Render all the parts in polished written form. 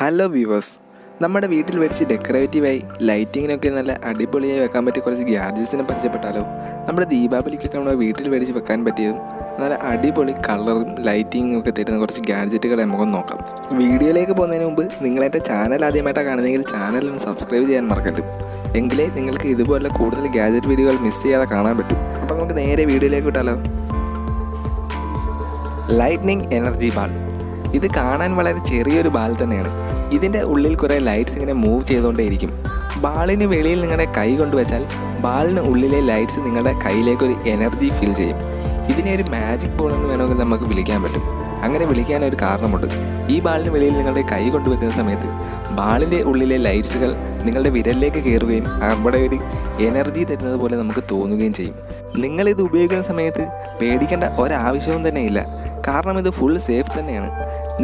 Hello viewers, നമ്മുടെ വീട്ടിൽ മേടിച്ച് ഡെക്കറേറ്റീവായി ലൈറ്റിങ്ങിനൊക്കെ നല്ല അടിപൊളിയായി വെക്കാൻ പറ്റിയ കുറച്ച് ഗ്യാഡ്ജറ്റ്സിനെ പരിചയപ്പെട്ടാലോ. നമ്മുടെ ദീപാവലിക്കൊക്കെ നമ്മുടെ വീട്ടിൽ മേടിച്ച് വെക്കാൻ പറ്റിയതും നല്ല അടിപൊളി കളറും ലൈറ്റിങ്ങും ഒക്കെ തരുന്ന കുറച്ച് ഗ്യാഡ്ജറ്റുകൾ നമുക്കൊന്ന് നോക്കാം. വീഡിയോയിലേക്ക് പോകുന്നതിന് മുമ്പ് നിങ്ങളെൻ്റെ ചാനൽ ആദ്യമായിട്ടാണ് കാണുന്നതെങ്കിൽ ചാനലൊന്ന് സബ്സ്ക്രൈബ് ചെയ്യാൻ മറക്കരുത്. എങ്കിലേ നിങ്ങൾക്ക് ഇതുപോലെ കൂടുതൽ ഗ്യാഡ്ജറ്റ് വീഡിയോകൾ മിസ് ചെയ്യാതെ കാണാൻ പറ്റും. അപ്പോൾ നമുക്ക് നേരെ വീഡിയോയിലേക്ക് വിട്ടാലോ. Lightning energy ball. ഇത് കാണാൻ വളരെ ചെറിയൊരു ബാൾ തന്നെയാണ്. ഇതിൻ്റെ ഉള്ളിൽ കുറേ ലൈറ്റ്സ് ഇങ്ങനെ മൂവ് ചെയ്തുകൊണ്ടേയിരിക്കും. ബാളിന് വെളിയിൽ നിങ്ങളുടെ കൈ കൊണ്ടുവച്ചാൽ ബാളിന് ഉള്ളിലെ ലൈറ്റ്സ് നിങ്ങളുടെ കയ്യിലേക്കൊരു എനർജി ഫീൽ ചെയ്യും. ഇതിനെ ഒരു മാജിക് ബോൾ എന്ന് വേണമെങ്കിൽ നമുക്ക് വിളിക്കാൻ പറ്റും. അങ്ങനെ വിളിക്കാനൊരു കാരണമുണ്ട്. ഈ ബാളിന് വെളിയിൽ നിങ്ങളുടെ കൈ കൊണ്ടുവെക്കുന്ന സമയത്ത് ബാളിൻ്റെ ഉള്ളിലെ ലൈറ്റ്സുകൾ നിങ്ങളുടെ വിരലിലേക്ക് കയറുകയും അവിടെ ഒരു എനർജി തരുന്നത് പോലെ നമുക്ക് തോന്നുകയും ചെയ്യും. നിങ്ങളിത് ഉപയോഗിക്കുന്ന സമയത്ത് പേടിക്കേണ്ട ഒരാവശ്യവും തന്നെ ഇല്ല. കാരണം ഇത് ഫുൾ സേഫ് തന്നെയാണ്.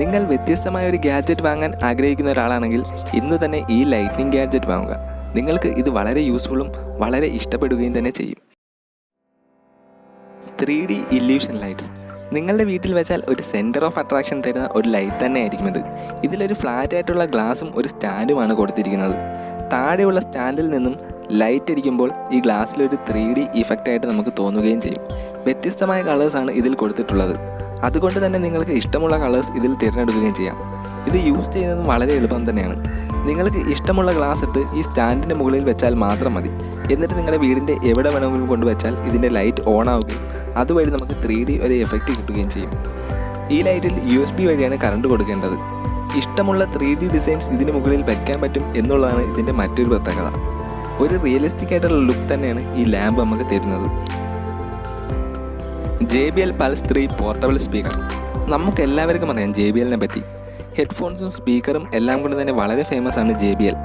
നിങ്ങൾ വ്യത്യസ്തമായ ഒരു ഗാഡ്ജറ്റ് വാങ്ങാൻ ആഗ്രഹിക്കുന്ന ഒരാളാണെങ്കിൽ ഇന്ന് തന്നെ ഈ ലൈറ്റ്നിങ് ഗാഡ്ജറ്റ് വാങ്ങുക. നിങ്ങൾക്ക് ഇത് വളരെ യൂസ്ഫുള്ളും വളരെ ഇഷ്ടപ്പെടുകയും തന്നെ ചെയ്യും. 3D illusion lights. നിങ്ങളുടെ വീട്ടിൽ വെച്ചാൽ ഒരു സെൻറ്റർ ഓഫ് അട്രാക്ഷൻ തരുന്ന ഒരു ലൈറ്റ് തന്നെ ആയിരിക്കും ഇത്. ഇതിലൊരു ഫ്ലാറ്റ് ആയിട്ടുള്ള ഗ്ലാസും ഒരു സ്റ്റാൻഡുമാണ് കൊടുത്തിരിക്കുന്നത്. താഴെയുള്ള സ്റ്റാൻഡിൽ നിന്നും ലൈറ്റ് അടിക്കുമ്പോൾ ഈ ഗ്ലാസ്സിലൊരു 3D ഇഫക്റ്റായിട്ട് നമുക്ക് തോന്നുകയും ചെയ്യും. വ്യത്യസ്തമായ കളേഴ്സാണ് ഇതിൽ കൊടുത്തിട്ടുള്ളത്. അതുകൊണ്ട് തന്നെ നിങ്ങൾക്ക് ഇഷ്ടമുള്ള കളേഴ്സ് ഇതിൽ തിരഞ്ഞെടുക്കുകയും ചെയ്യാം. ഇത് യൂസ് ചെയ്യുന്നതും വളരെ എളുപ്പം തന്നെയാണ്. നിങ്ങൾക്ക് ഇഷ്ടമുള്ള ഗ്ലാസ് എടുത്ത് ഈ സ്റ്റാൻഡിൻ്റെ മുകളിൽ വെച്ചാൽ മാത്രം മതി. എന്നിട്ട് നിങ്ങളുടെ വീടിൻ്റെ എവിടെ വേണമെങ്കിലും കൊണ്ടുവച്ചാൽ ഇതിൻ്റെ ലൈറ്റ് ഓൺ ആവുകയും അതുവഴി നമുക്ക് 3D ഒരു എഫക്റ്റ് കിട്ടുകയും ചെയ്യും. ഈ ലൈറ്റിൽ USB വഴിയാണ് കറണ്ട് കൊടുക്കേണ്ടത്. ഇഷ്ടമുള്ള 3D ഡിസൈൻസ് ഇതിന് മുകളിൽ വെക്കാൻ പറ്റും എന്നുള്ളതാണ് ഇതിൻ്റെ മറ്റൊരു പ്രത്യേകത. ഒരു റിയലിസ്റ്റിക് ആയിട്ടുള്ള ലുക്ക് തന്നെയാണ് ഈ ലാമ്പ് നമുക്ക് തരുന്നത്. JBL Pulse 3 portable speaker. നമുക്ക് എല്ലാവർക്കും അറിയാം JBLനെ പറ്റി. ഹെഡ്ഫോൺസും സ്പീക്കറും എല്ലാം കൊണ്ട് തന്നെ വളരെ ഫേമസ് ആണ് JBL.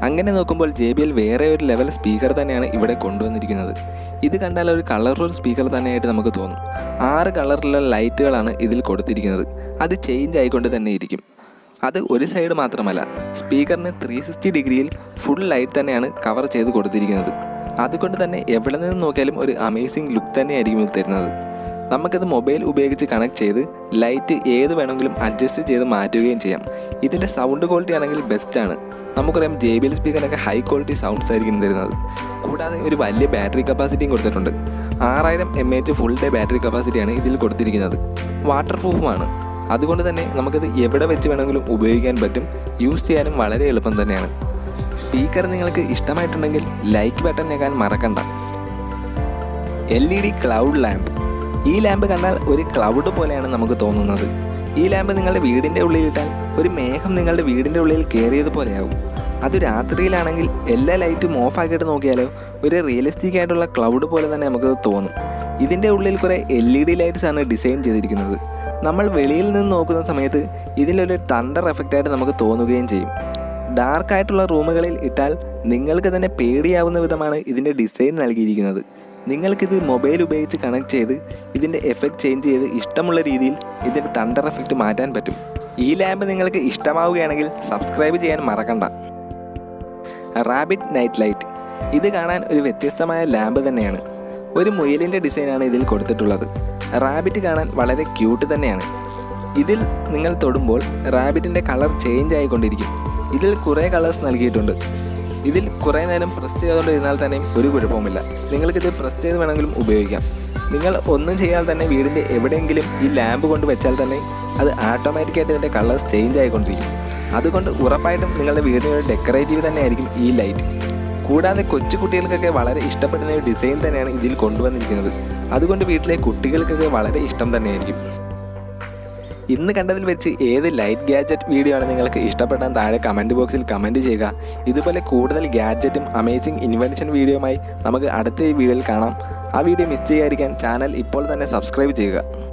അങ്ങനെ നോക്കുമ്പോൾ JBL വേറെ ഒരു ലെവൽ സ്പീക്കർ തന്നെയാണ് ഇവിടെ കൊണ്ടുവന്നിരിക്കുന്നത്. ഇത് കണ്ടാൽ ഒരു കളർഫുൾ സ്പീക്കർ തന്നെയായിട്ട് നമുക്ക് തോന്നും. 6 കളറിലുള്ള ലൈറ്റുകളാണ് ഇതിൽ കൊടുത്തിരിക്കുന്നത്. അത് ചേഞ്ച് ആയിക്കൊണ്ട് തന്നെ ഇരിക്കും. അത് ഒരു സൈഡ് മാത്രമല്ല, സ്പീക്കറിന് 360 ഡിഗ്രിയിൽ ഫുൾ ലൈറ്റ് തന്നെയാണ് കവർ ചെയ്ത് കൊടുത്തിരിക്കുന്നത്. അതുകൊണ്ട് തന്നെ എവിടെ നിന്ന് നോക്കിയാലും ഒരു അമേസിങ് ലുക്ക് തന്നെയായിരിക്കും ഇത് തരുന്നത്. നമുക്കത് മൊബൈൽ ഉപയോഗിച്ച് കണക്ട് ചെയ്ത് ലൈറ്റ് ഏത് വേണമെങ്കിലും അഡ്ജസ്റ്റ് ചെയ്ത് മാറ്റുകയും ചെയ്യാം. ഇതിൻ്റെ സൗണ്ട് ക്വാളിറ്റി ആണെങ്കിൽ ബെസ്റ്റാണ്. നമുക്കറിയാം JBL സ്പീക്കറിനൊക്കെ ഹൈ ക്വാളിറ്റി സൗണ്ട്സ് ആയിരിക്കും തരുന്നത്. കൂടാതെ ഒരു വലിയ ബാറ്ററി കപ്പാസിറ്റിയും കൊടുത്തിട്ടുണ്ട്. 6000 mAh ഫുൾ ഡേ ബാറ്ററി കപ്പാസിറ്റിയാണ് ഇതിൽ കൊടുത്തിരിക്കുന്നത്. വാട്ടർ പ്രൂഫുമാണ്. അതുകൊണ്ട് തന്നെ നമുക്കത് എവിടെ വെച്ച് വേണമെങ്കിലും ഉപയോഗിക്കാൻ പറ്റും. യൂസ് ചെയ്യാനും വളരെ എളുപ്പം തന്നെയാണ്. സ്പീക്കർ നിങ്ങൾക്ക് ഇഷ്ടമായിട്ടുണ്ടെങ്കിൽ ലൈക്ക് ബട്ടൺ ഞെക്കാൻ മറക്കണ്ട. LED cloud lamp. ഈ ലാമ്പ് കണ്ടാൽ ഒരു ക്ലൗഡ് പോലെയാണ് നമുക്ക് തോന്നുന്നത്. ഈ ലാമ്പ് നിങ്ങളുടെ വീടിൻ്റെ ഉള്ളിലിട്ടാൽ ഒരു മേഘം നിങ്ങളുടെ വീടിൻ്റെ ഉള്ളിൽ കയറിയതുപോലെയാകും. അത് രാത്രിയിലാണെങ്കിൽ എല്ലാ ലൈറ്റും ഓഫ് ആക്കിയിട്ട് നോക്കിയാലോ ഒരു റിയലിസ്റ്റിക് ആയിട്ടുള്ള ക്ലൗഡ് പോലെ തന്നെ നമുക്കത് തോന്നും. ഇതിൻ്റെ ഉള്ളിൽ കുറേ LED ലൈറ്റ്സ് ആണ് ഡിസൈൻ ചെയ്തിരിക്കുന്നത്. നമ്മൾ വെളിയിൽ നിന്ന് നോക്കുന്ന സമയത്ത് ഇതിലൊരു തണ്ടർ എഫക്റ്റായിട്ട് നമുക്ക് തോന്നുകയും ചെയ്യും. ഡാർക്കായിട്ടുള്ള റൂമുകളിൽ ഇട്ടാൽ നിങ്ങൾക്ക് തന്നെ പേടിയാവുന്ന വിധമാണ് ഇതിൻ്റെ ഡിസൈൻ നൽകിയിരിക്കുന്നത്. നിങ്ങൾക്കിത് മൊബൈൽ ഉപയോഗിച്ച് കണക്ട് ചെയ്ത് ഇതിൻ്റെ എഫക്റ്റ് ചേഞ്ച് ചെയ്ത് ഇഷ്ടമുള്ള രീതിയിൽ ഇതിൻ്റെ തണ്ടർ എഫക്റ്റ് മാറ്റാൻ പറ്റും. ഈ ലാമ്പ് നിങ്ങൾക്ക് ഇഷ്ടമാവുകയാണെങ്കിൽ സബ്സ്ക്രൈബ് ചെയ്യാൻ മറക്കണ്ട. Rabbit night light. ഇത് കാണാൻ ഒരു വ്യത്യസ്തമായ ലാമ്പ് തന്നെയാണ്. ഒരു മുയലിൻ്റെ ഡിസൈനാണ് ഇതിൽ കൊടുത്തിട്ടുള്ളത്. റാബിറ്റ് കാണാൻ വളരെ ക്യൂട്ട് തന്നെയാണ്. ഇതിൽ നിങ്ങൾ തൊടുമ്പോൾ റാബിറ്റിൻ്റെ കളർ ചേഞ്ച് ആയിക്കൊണ്ടിരിക്കും. ഇതിൽ കുറേ കളേഴ്സ് നൽകിയിട്ടുണ്ട്. ഇതിൽ കുറേ നേരം പ്രസ് ചെയ്തുകൊണ്ടിരുന്നാൽ തന്നെയും ഒരു കുഴപ്പവുമില്ല. നിങ്ങൾക്കിത് പ്രസ് ചെയ്ത് വേണമെങ്കിലും ഉപയോഗിക്കാം. നിങ്ങൾ ഒന്നും ചെയ്യാതെ തന്നെ വീടിൻ്റെ എവിടെയെങ്കിലും ഈ ലാമ്പ് കൊണ്ട് വെച്ചാൽ തന്നെ അത് ഓട്ടോമാറ്റിക്കായിട്ട് ഇതിൻ്റെ കളേഴ്സ് ചേഞ്ച് ആയിക്കൊണ്ടിരിക്കും. അതുകൊണ്ട് ഉറപ്പായിട്ടും നിങ്ങളുടെ വീടിൻ്റെ ഒരു ഡെക്കറേറ്റീവ് തന്നെയായിരിക്കും ഈ ലൈറ്റ്. കൂടാതെ കൊച്ചു കുട്ടികൾക്കൊക്കെ വളരെ ഇഷ്ടപ്പെടുന്ന ഒരു ഡിസൈൻ തന്നെയാണ് ഇതിൽ കൊണ്ടുവന്നിരിക്കുന്നത്. അതുകൊണ്ട് വീട്ടിലെ കുട്ടികൾക്കൊക്കെ വളരെ ഇഷ്ടം തന്നെയായിരിക്കും. ഇന്ന് കണ്ടതിൽ വെച്ച് ഏത് ലൈറ്റ് ഗാഡ്ജറ്റ് വീഡിയോ ആണ് നിങ്ങൾക്ക് ഇഷ്ടപ്പെട്ടാൽ താഴെ കമൻറ്റ് ബോക്സിൽ കമൻറ്റ് ചെയ്യുക. ഇതുപോലെ കൂടുതൽ ഗാഡ്ജറ്റും അമേസിംഗ് ഇൻവെൻഷൻ വീഡിയോയുമായി നമുക്ക് അടുത്ത ഈ വീഡിയോയിൽ കാണാം. ആ വീഡിയോ മിസ് ചെയ്യാതിരിക്കാൻ ചാനൽ ഇപ്പോൾ തന്നെ സബ്സ്ക്രൈബ് ചെയ്യുക.